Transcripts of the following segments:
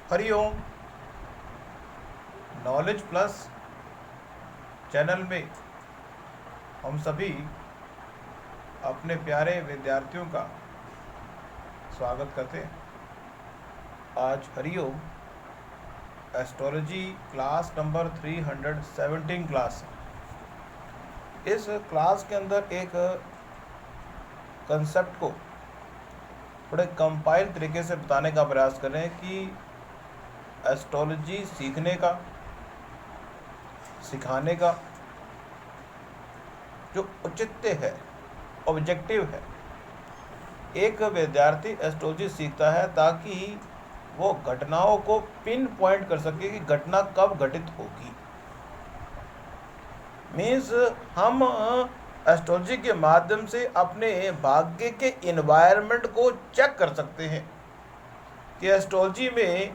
Hariom. Knowledge plus channel में हम सभी अपने प्यारे विद्यार्थियों का स्वागत करते हैं। आज Hariom astrology class number 317 class है। इस क्लास के अंदर एक कंसेप्ट को थोड़े कंपाइल तरीके से बताने का प्रयास कर रहे हैं कि एस्ट्रोलॉजी सीखने का, सिखाने का जो औचित्य है, ऑब्जेक्टिव है। एक विद्यार्थी एस्ट्रोलॉजी सीखता है ताकि वो घटनाओं को पिन पॉइंट कर सके कि घटना कब घटित होगी। मीन्स हम एस्ट्रोलॉजी के माध्यम से अपने भाग्य के इन्वायरमेंट को चेक कर सकते हैं कि एस्ट्रोलॉजी में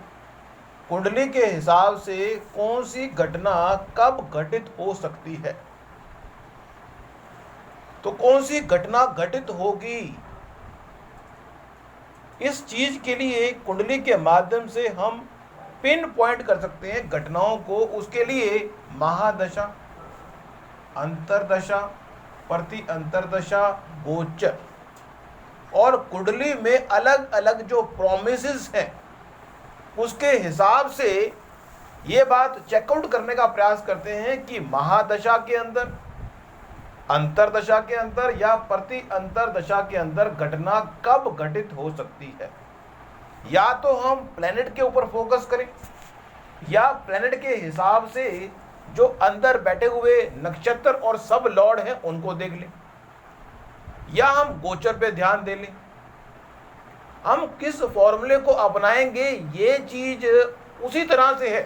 कुंडली के हिसाब से कौन सी घटना कब घटित हो सकती है, तो कौन सी घटना घटित होगी। इस चीज के लिए कुंडली के माध्यम से हम पिन पॉइंट कर सकते हैं घटनाओं को। उसके लिए महादशा, अंतरदशा, प्रति अंतरदशा, गोचर और कुंडली में अलग अलग जो प्रोमिसेस हैं उसके हिसाब से ये बात चेकआउट करने का प्रयास करते हैं कि महादशा के अंदर, अंतरदशा के अंदर या प्रति अंतरदशा के अंदर घटना कब घटित हो सकती है। या तो हम प्लेनेट के ऊपर फोकस करें या प्लेनेट के हिसाब से जो अंदर बैठे हुए नक्षत्र और सब लॉर्ड हैं उनको देख लें, या हम गोचर पे ध्यान दे लें। हम किस फॉर्मूले को अपनाएंगे ये चीज उसी तरह से है।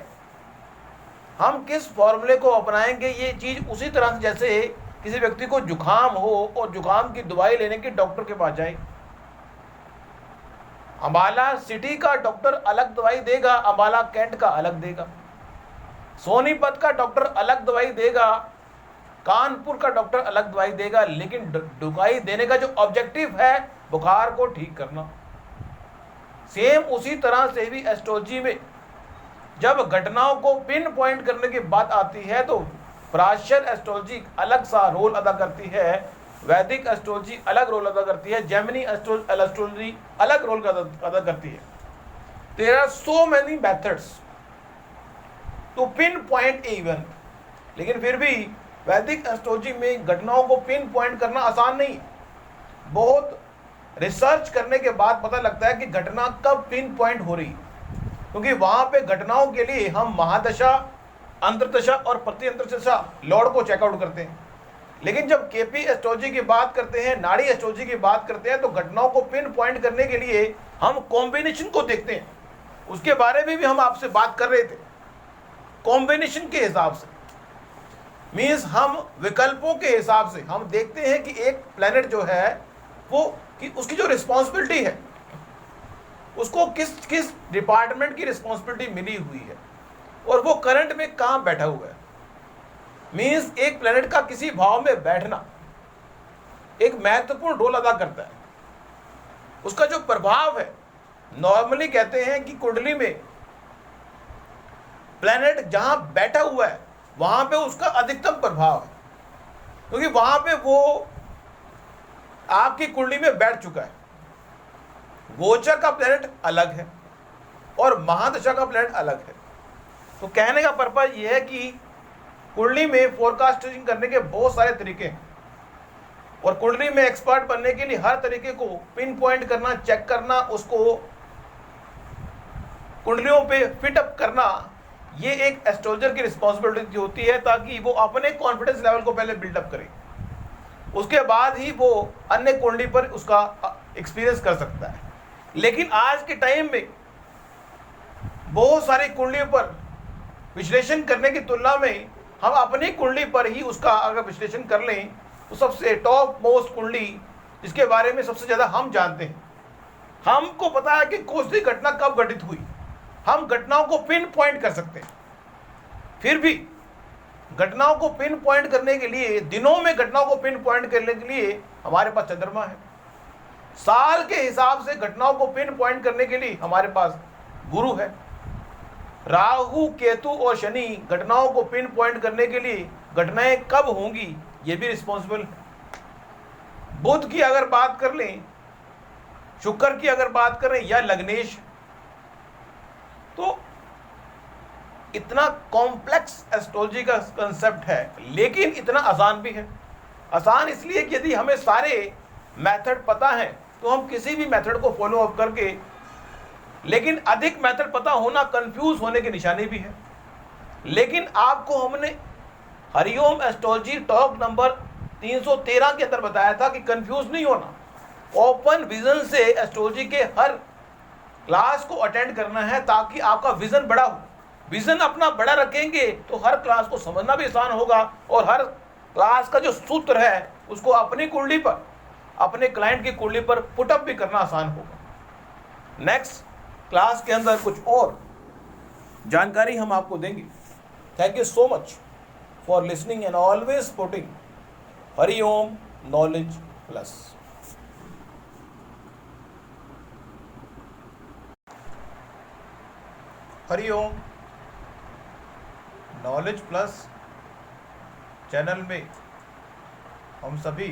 हम किस फॉर्मूले को अपनाएंगे ये चीज उसी तरह से जैसे किसी व्यक्ति को जुकाम हो और जुकाम की दवाई लेने के डॉक्टर के पास जाए। अंबाला सिटी का डॉक्टर अलग दवाई देगा, अंबाला कैंट का अलग देगा, सोनीपत का डॉक्टर अलग दवाई देगा, कानपुर का डॉक्टर अलग दवाई देगा। लेकिन दवाई देने का जो ऑब्जेक्टिव है बुखार को ठीक करना। सेम उसी तरह से भी एस्ट्रोलॉजी में जब घटनाओं को पिन पॉइंट करने की बात आती है तो प्राच्यन एस्ट्रोलॉजी अलग सा रोल अदा करती है, वैदिक एस्ट्रोलॉजी अलग रोल अदा करती है, जेमिनी एस्ट्रोलॉजी अलग रोल अदा करती है। There are so many methods to pinpoint event. लेकिन फिर भी वैदिक एस्ट्रोलॉजी में घटनाओं को पिन पॉइंट करना आसान नहीं। बहुत रिसर्च करने के बाद पता लगता है कि घटना कब पिन पॉइंट हो रही, क्योंकि वहां पे घटनाओं के लिए हम महादशा, अंतरदशा और प्रति अंतरदशा लॉर्ड को चेकआउट करते हैं। लेकिन जब केपी एस्ट्रोलॉजी की बात करते हैं, नाड़ी एस्ट्रोलॉजी की बात करते हैं, तो घटनाओं को पिन पॉइंट करने के लिए हम कॉम्बिनेशन को देखते हैं। उसके बारे में भी हम आपसे बात कर रहे थे। कॉम्बिनेशन के हिसाब से मीन्स हम विकल्पों के हिसाब से हम देखते हैं कि एक प्लेनेट जो है वो कि उसकी जो रिस्पॉन्सिबिलिटी है उसको किस किस डिपार्टमेंट की रिस्पॉन्सिबिलिटी मिली हुई है और वो करंट में कहाँ बैठा हुआ है। मीन्स एक प्लेनेट का किसी भाव में बैठना एक महत्वपूर्ण रोल अदा करता है। उसका जो प्रभाव है, नॉर्मली कहते हैं कि कुंडली में प्लेनेट जहां बैठा हुआ है वहां पे उसका अधिकतम प्रभाव है, क्योंकि वहां पे वो आपकी कुंडली में बैठ चुका है। गोचर का प्लेनेट अलग है और महादशा का प्लेनेट अलग है। तो कहने का पर्पज यह है कि कुंडली में फोरकास्टिंग करने के बहुत सारे तरीके हैं और कुंडली में एक्सपर्ट बनने के लिए हर तरीके को पिन पॉइंट करना, चेक करना, उसको कुंडलियों पे फिट अप करना, ये एक एस्ट्रोलॉजर की रिस्पॉन्सिबिलिटी होती है ताकि वो अपने कॉन्फिडेंस लेवल को पहले बिल्डअप करे, उसके बाद ही वो अन्य कुंडली पर उसका एक्सपीरियंस कर सकता है। लेकिन आज के टाइम में बहुत सारी कुंडलियों पर विश्लेषण करने की तुलना में हम अपनी कुंडली पर ही उसका अगर विश्लेषण कर लें तो सबसे टॉप मोस्ट कुंडली जिसके बारे में सबसे ज़्यादा हम जानते हैं, हमको पता है कि कौन सी घटना कब घटित हुई, हम घटनाओं को पिन पॉइंट कर सकते हैं। फिर भी घटनाओं को पिन पॉइंट करने के लिए, दिनों में घटनाओं को पिन पॉइंट करने के लिए हमारे पास चंद्रमा है। साल के हिसाब से घटनाओं को पिन पॉइंट करने के लिए हमारे पास गुरु है। राहु, केतु और शनि घटनाओं को पिन पॉइंट करने के लिए घटनाएं कब होंगी ये भी रिस्पॉन्सिबल है। बुध की अगर बात कर लें, शुक्र की अगर बात करें या लग्नेश, तो इतना कॉम्प्लेक्स एस्ट्रोलॉजी का कंसेप्ट है, लेकिन इतना आसान भी है। आसान इसलिए कि यदि हमें सारे मेथड पता है तो हम किसी भी मेथड को फॉलो अप करके, लेकिन अधिक मेथड पता होना कंफ्यूज होने की निशानी भी है। लेकिन आपको हमने हरिओम एस्ट्रोलॉजी टॉक नंबर 313 के अंदर बताया था कि कंफ्यूज नहीं होना, ओपन विजन से एस्ट्रोलॉजी के हर क्लास को अटेंड करना है ताकि आपका विजन बड़ा हो। विजन अपना बड़ा रखेंगे तो हर क्लास को समझना भी आसान होगा और हर क्लास का जो सूत्र है उसको अपनी कुंडली पर, अपने क्लाइंट की कुंडली पर पुटअप भी करना आसान होगा। नेक्स्ट क्लास के अंदर कुछ और जानकारी हम आपको देंगे। Thank you so much for listening and always supporting Hariom knowledge plus. Hariom knowledge plus channel में हम सभी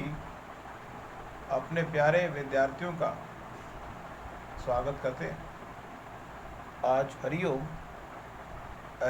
अपने प्यारे विद्यार्थियों का स्वागत करते हैं। आज हरिओम